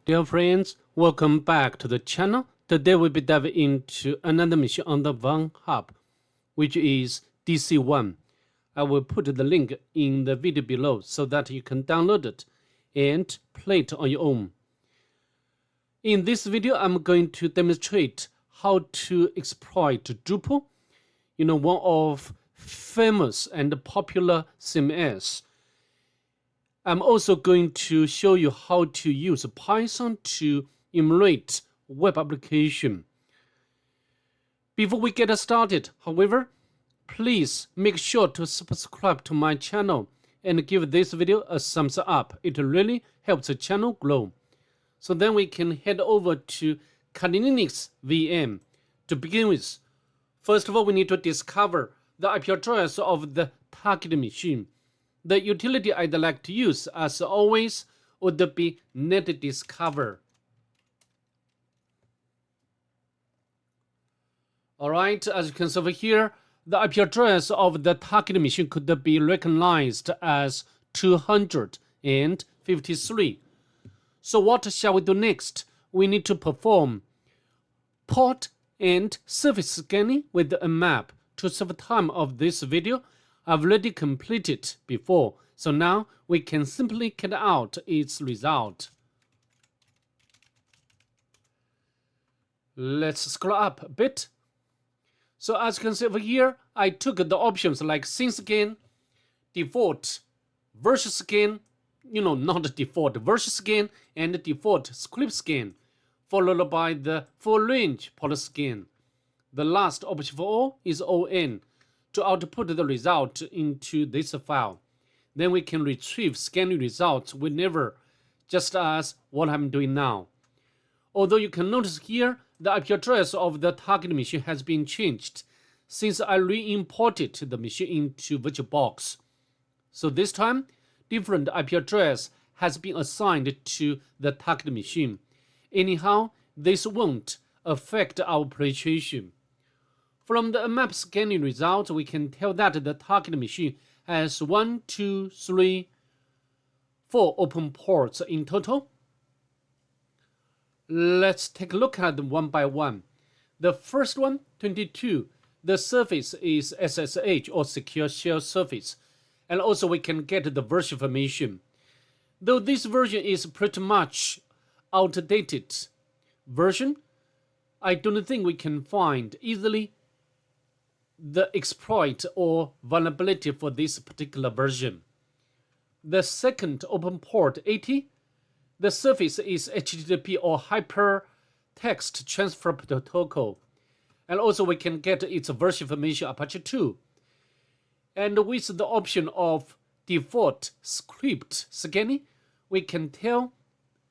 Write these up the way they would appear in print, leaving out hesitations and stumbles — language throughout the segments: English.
Dear friends, welcome back to the channel. Today we'll be diving into another machine on the VulnHub, which is DC1. I will put the link in the video below so that you can download it and play it on your own. In this video, I'm going to demonstrate how to exploit Drupal, one of famous and popular CMS. I'm also going to show you how to use Python to enumerate web application. Before we get started, however, please make sure to subscribe to my channel and give this video a thumbs up. It really helps the channel grow. So then we can head over to Kali Linux VM. To begin with, first of all, we need to discover the IP address of the target machine. The utility I'd like to use, as always, would be net discover. Alright, as you can see over here, the IP address of the target machine could be recognized as 253. So what shall we do next? We need to perform port and surface scanning with a map. To save time of this video, I've already completed before, so now we can simply get out its result. Let's scroll up a bit. So as you can see over here, I took the options like scene scan, default version scan, not default version scan, and default script scan, followed by the full range port scan. The last option for all is ON, to output the result into this file. Then we can retrieve scanning results whenever, just as what I'm doing now. Although you can notice here, the IP address of the target machine has been changed since I re-imported the machine into VirtualBox. So this time, different IP address has been assigned to the target machine. Anyhow, this won't affect our operation. From the map scanning result, we can tell that the target machine has 1, 2, 3, 4 open ports in total. Let's take a look at them one by one. The first one, 22, the surface is SSH or Secure Shell Surface, and also we can get the version information. Though this version is pretty much outdated version, I don't think we can find easily the exploit or vulnerability for this particular version. The second open port 80, the surface is HTTP or Hypertext Transfer Protocol, and also we can get its version information Apache 2. And with the option of default script scanning, we can tell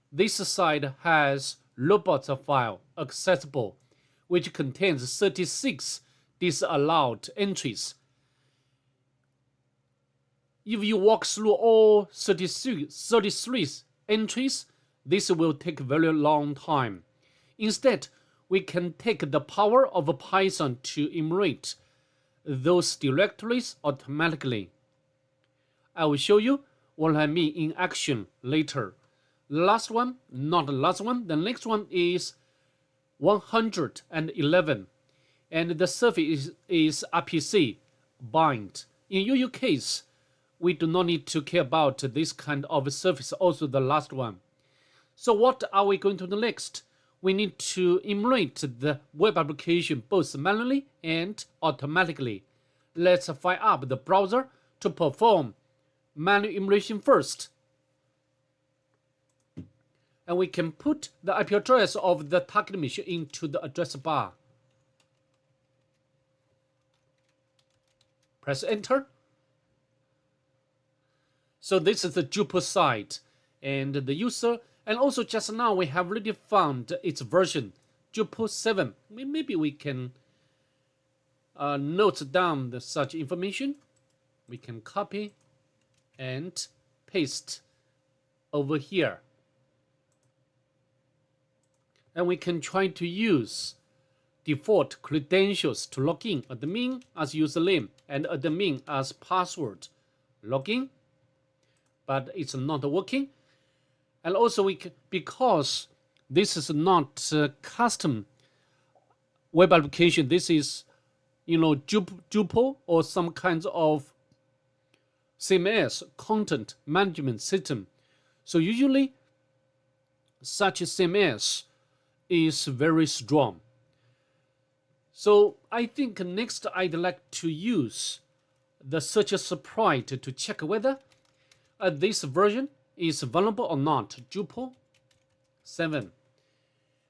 this side has robots file accessible, which contains 36 disallowed entries. If you walk through all 33 entries, this will take a very long time. Instead, we can take the power of Python to enumerate those directories automatically. I will show you what I mean in action later. Last one, not the last one, the next one is 111. And the surface is RPC bind. In your case, we do not need to care about this kind of surface, also the last one. So what are we going to do next? We need to enumerate the web application both manually and automatically. Let's fire up the browser to perform manual enumeration first. And we can put the IP address of the target machine into the address bar. Press enter. So this is the Drupal site and the user, and also just now we have already found its version, Drupal 7. Maybe we can note down such information. We can copy and paste over here. And we can try to use default credentials to log in, admin as username and admin as password. Login, but it's not working. And also because this is not custom web application, this is Drupal or some kinds of CMS, content management system. So usually such a CMS is very strong. So I think next I'd like to use the search sprite to check whether this version is vulnerable or not. Drupal 7.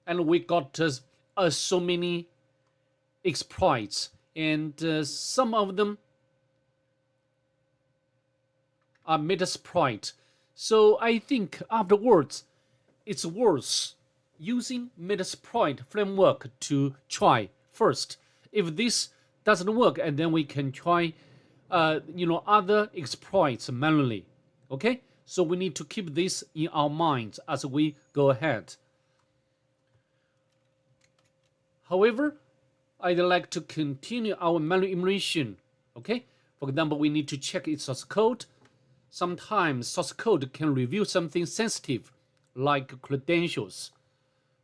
And we got so many exploits, and some of them are Metasploit. So I think afterwards it's worth using Metasploit framework to try first. If this doesn't work, and then we can try other exploits manually. Okay, so we need to keep this in our minds as we go ahead. However, I'd like to continue our manual enumeration. Okay, for example, we need to check its source code. Sometimes source code can reveal something sensitive like credentials,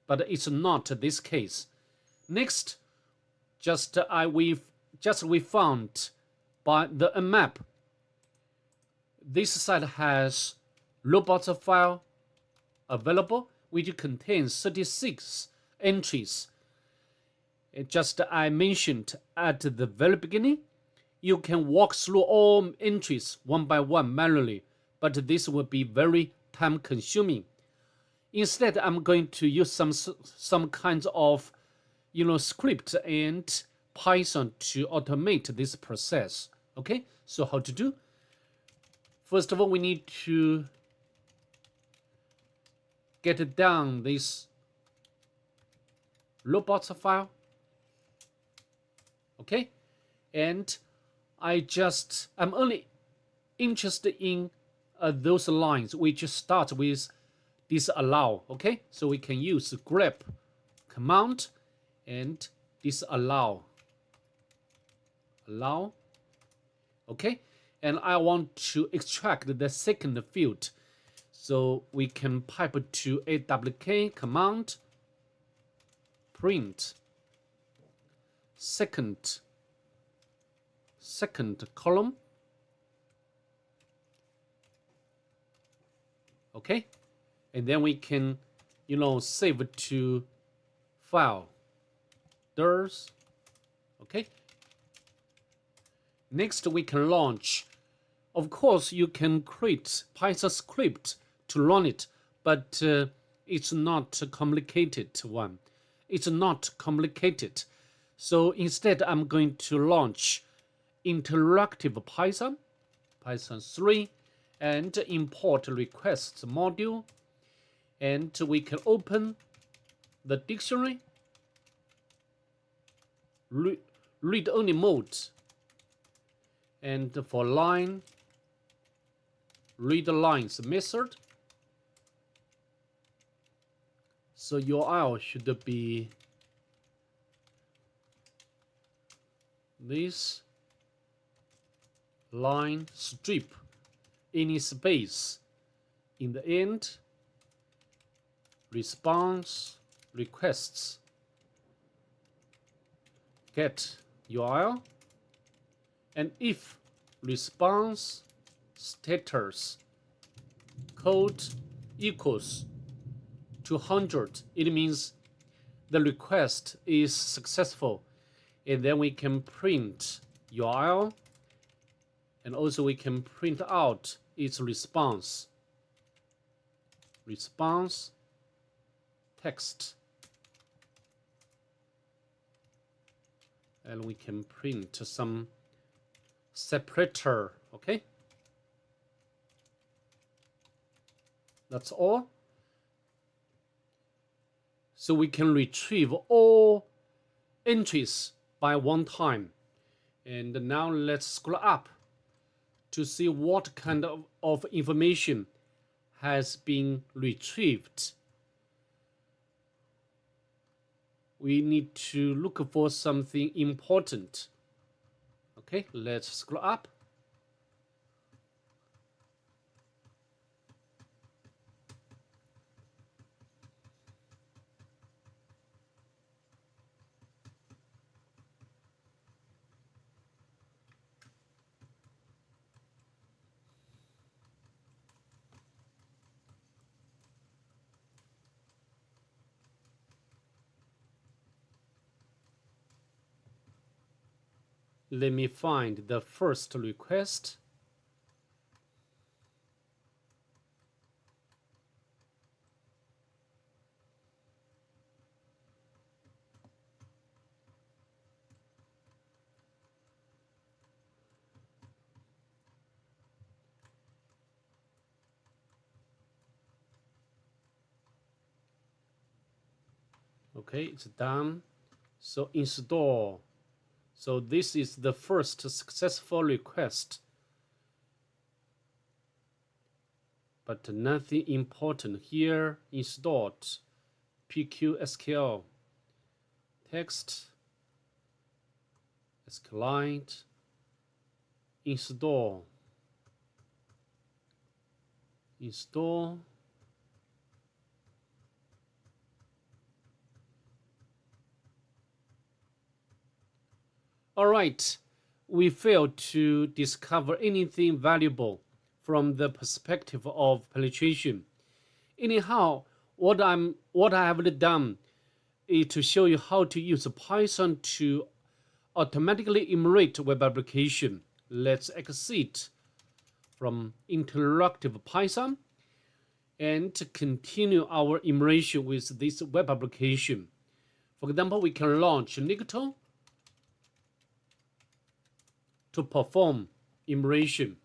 but it's not this case. Next, we found by the map. This site has robots file available, which contains 36 entries. Just I mentioned at the very beginning, you can walk through all entries one by one manually, but this will be very time consuming. Instead, I'm going to use some kinds of script and Python to automate this process. Okay, so how to do? First of all, we need to get down this robots file. Okay, and I'm only interested in those lines which start with disallow. Okay, so we can use grep command and disallow. Okay, and I want to extract the second field, so we can pipe to awk command print second column. Okay, and then we can save it to file dirs. Okay, next we can launch. Of course you can create Python script to run it, but it's not a complicated one. It's not complicated. So instead, I'm going to launch interactive Python 3, and import requests module, and we can open the dictionary, read-only mode, and for line, read lines method. So URL should be this line strip any space in the end, response requests get URL, and if response status code equals 200, it means the request is successful, and then we can print URL, and also we can print out its response text, and we can print some separator. Okay, that's all. So we can retrieve all entries by one time. And now let's scroll up to see what kind of information has been retrieved. We need to look for something important. Okay, let's scroll up. Let me find the first request. Okay, it's done. So install. So this is the first successful request, but nothing important here. Installed PQSQL text escalate install. All right, we failed to discover anything valuable from the perspective of penetration. Anyhow, what I have done is to show you how to use Python to automatically enumerate web application. Let's exit from interactive Python and continue our enumeration with this web application. For example, we can launch Nicto to perform enumeration.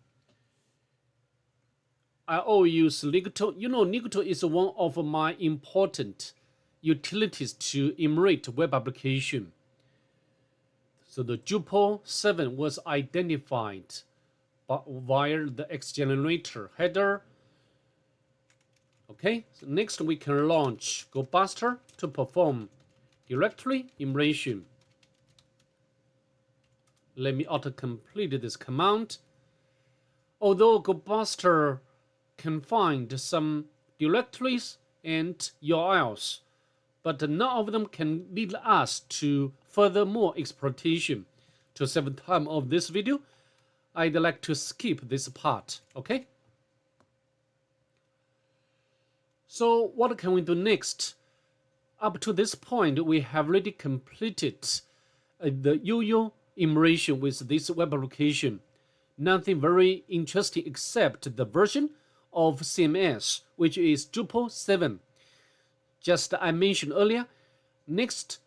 I always use Nicto. You know, Nicto is one of my important utilities to enumerate web application. So the Drupal 7 was identified via the XGenerator header. Okay, so next we can launch GoBuster to perform directory enumeration. Let me auto-complete this command. Although GoBuster can find some directories and URLs, but none of them can lead us to furthermore exploitation. To save time of this video, I'd like to skip this part, okay? So what can we do next? Up to this point, we have already completed the UU enumeration with this web application. Nothing very interesting except the version of CMS, which is Drupal 7. Just I mentioned earlier. Next,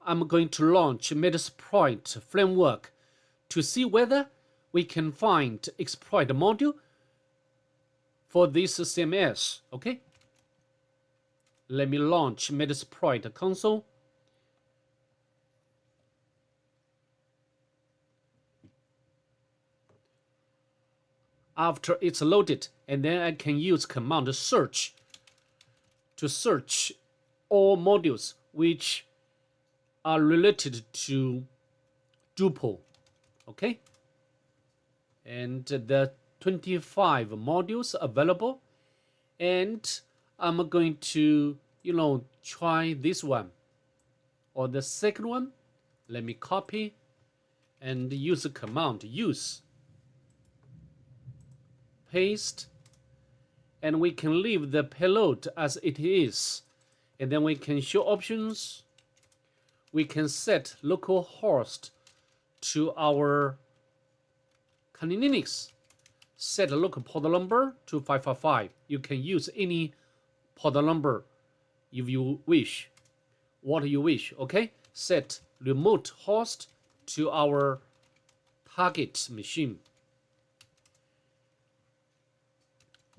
I'm going to launch Metasploit framework to see whether we can find exploit module for this CMS. Okay. Let me launch Metasploit console. After it's loaded, and then I can use command search to search all modules which are related to Drupal. Okay, and the 25 modules available, and I'm going to try this one or the second one. Let me copy and use the command use, paste, and we can leave the payload as it is, and then we can show options. We can set localhost to our Kali Linux, set local port number to 555. You can use any port number if you wish, what you wish. Okay, set remote host to our target machine.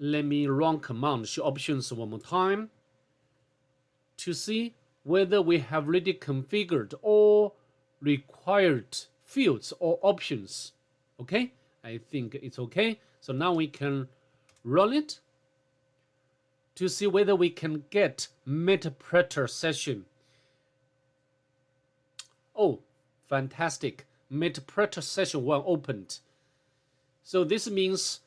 Let me run command show options one more time to see whether we have already configured all required fields or options. Okay, I think it's okay. So now we can run it to see whether we can get Meterpreter session. Oh, fantastic. Meterpreter session 1 opened. So this means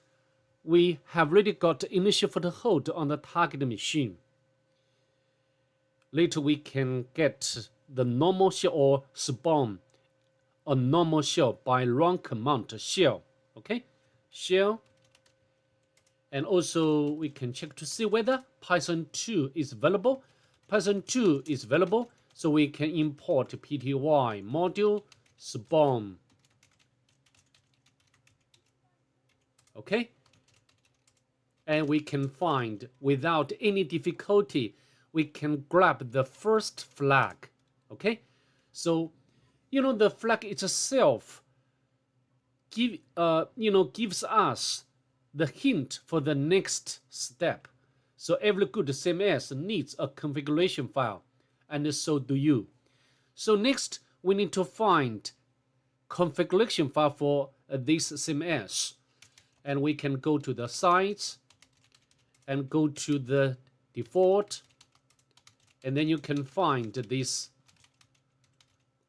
we have already got initial foothold on the target machine. Later we can get the normal shell or spawn a normal shell by run command shell. Okay, shell. And also we can check to see whether Python 2 is available. Python 2 is available, so we can import pty module spawn Okay, and we can find without any difficulty, we can grab the first flag. Okay, so the flag itself gives us the hint for the next step. So every good CMS needs a configuration file, and so do you. So next we need to find configuration file for this CMS, and we can go to the sites and go to the default, and then you can find this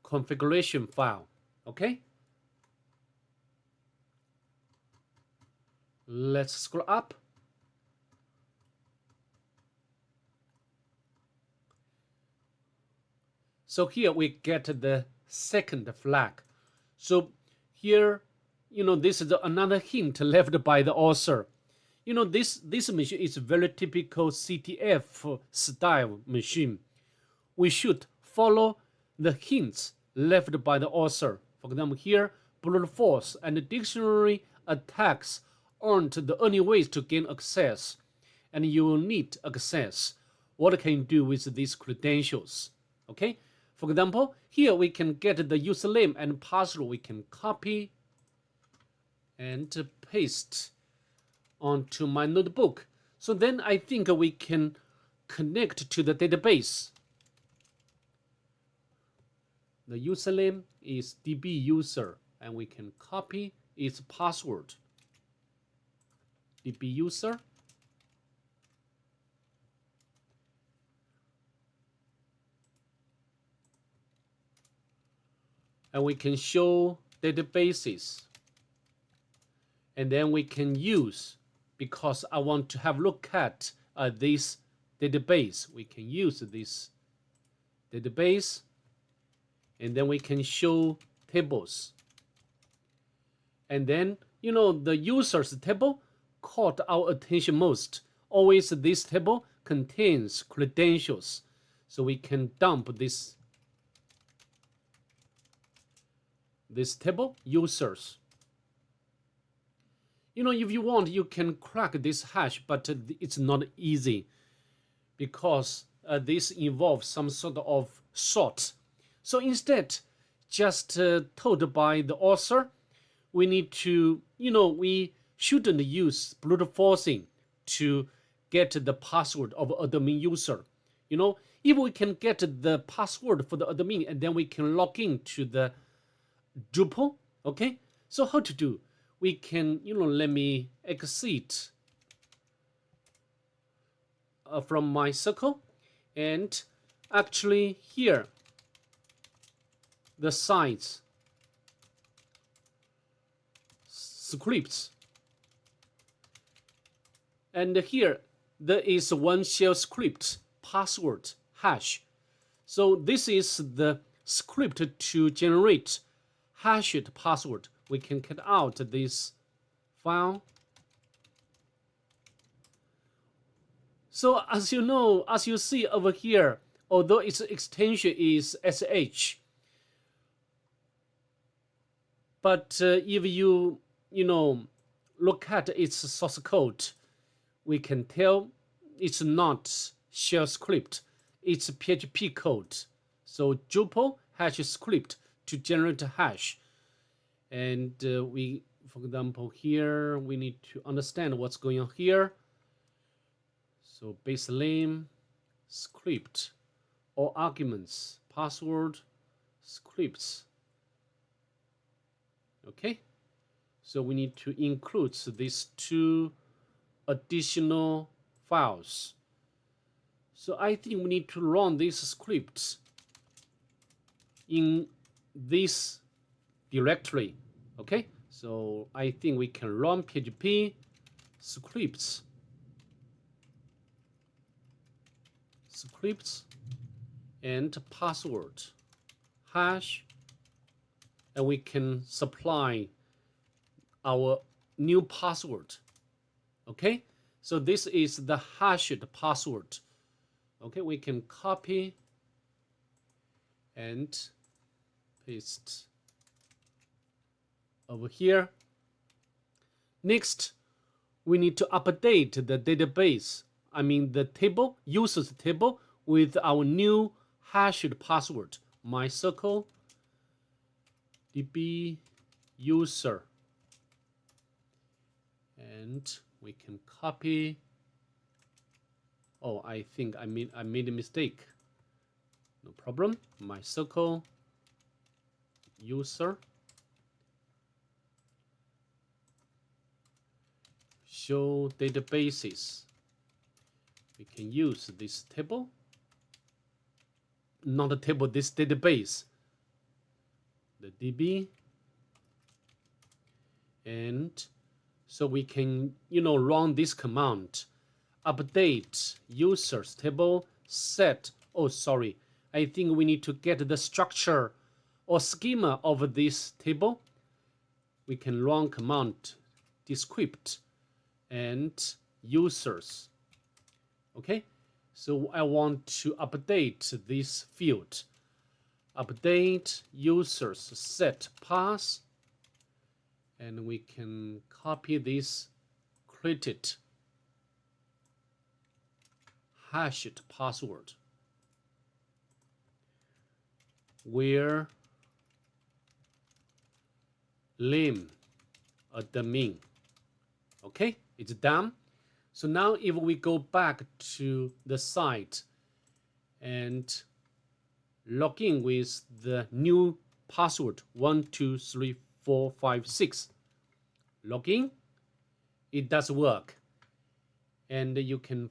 configuration file. Okay, let's scroll up. So here we get the second flag. So here, this is another hint left by the author. This machine is very typical CTF style machine. We should follow the hints left by the author. For example, here, brute force and dictionary attacks aren't the only ways to gain access, and you will need access. What can you do with these credentials? Okay, for example, here we can get the username and password. We can copy and paste onto my notebook. So then I think we can connect to the database. The username is dbuser, and we can copy its password. dbuser. And we can show databases. And then we can use, because I want to have a look at this database, we can use this database, and then we can show tables. And then, the users table caught our attention most. Always this table contains credentials. So we can dump this table, users. If you want, you can crack this hash, but it's not easy because this involves some sort of sort. So instead, just told by the author, we need to, we shouldn't use brute forcing to get the password of admin user. If we can get the password for the admin, and then we can log into the Drupal. Okay, so how to do? We can, let me exit from my circle, and actually here the sites scripts, and here there is one shell script password hash. So this is the script to generate hashed password. We can cut out this file. So as you see over here, although its extension is sh, but if you look at its source code, we can tell it's not shell script, it's PHP code. So Drupal hash script to generate a hash. And for example, here we need to understand what's going on here. So base name, script, or arguments, password, scripts. Okay, so we need to include these two additional files. So I think we need to run these scripts in this directory. Okay, so I think we can run PHP scripts and password hash, and we can supply our new password. Okay, so this is the hashed password. Okay, we can copy and paste over here. Next, we need to update the database, I mean the table, users table, with our new hashed password, mycircle db user. And we can copy. Oh, I think I made a mistake. No problem. MySQL user. Show databases. We can use this table. Not a table, this database. The DB. And so we can, run this command. Update users table set. Oh, sorry. I think we need to get the structure or schema of this table. We can run command descript and users. Okay, so I want to update this field. Update users set pass, and we can copy this created hashed password where lim admin. Okay, it's done. So now if we go back to the site and log in with the new password 123456, log in, it does work. And you can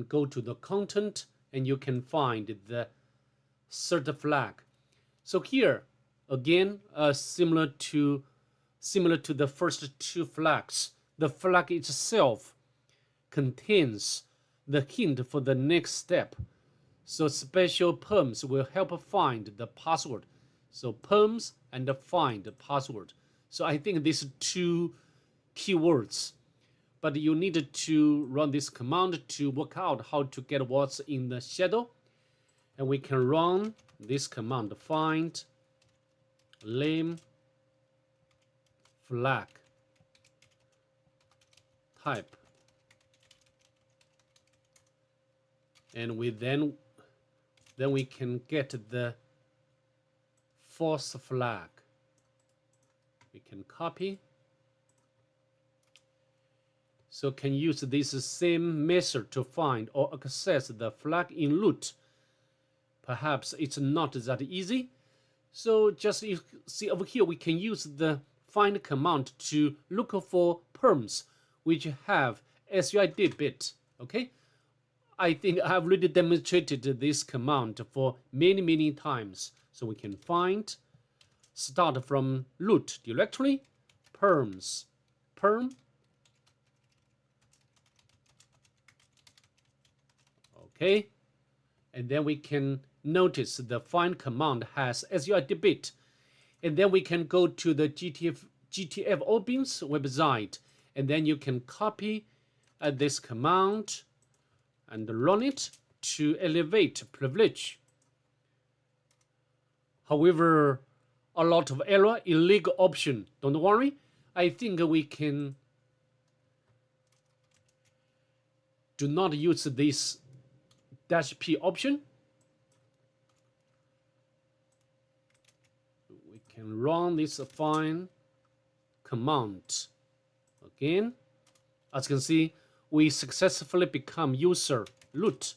go to the content and you can find the cert flag. So here again, similar to the first two flags, the flag itself contains the hint for the next step. So special perms will help find the password. So perms and find the password. So I think these two keywords, but you need to run this command to work out how to get what's in the shadow. And we can run this command, find lim flag type. And then we can get the false flag. We can copy. So can use this same method to find or access the flag in root. Perhaps it's not that easy. So just you see over here, we can use the find command to look for perms which have SUID bit. Okay, I think I've already demonstrated this command for many times. So we can find, start from root directory, perms, perm. Okay, and then we can notice the find command has SUID bit, and then we can go to the GTFO bins website, and then you can copy this command and run it to elevate privilege. However, a lot of error, illegal option. Don't worry, I think we can do not use this -P option. We can run this find command again. As you can see, we successfully become user root,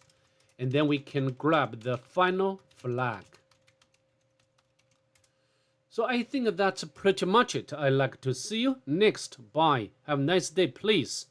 and then we can grab the final flag. So I think that's pretty much it. I'd like to see you next. Bye. Have a nice day, please.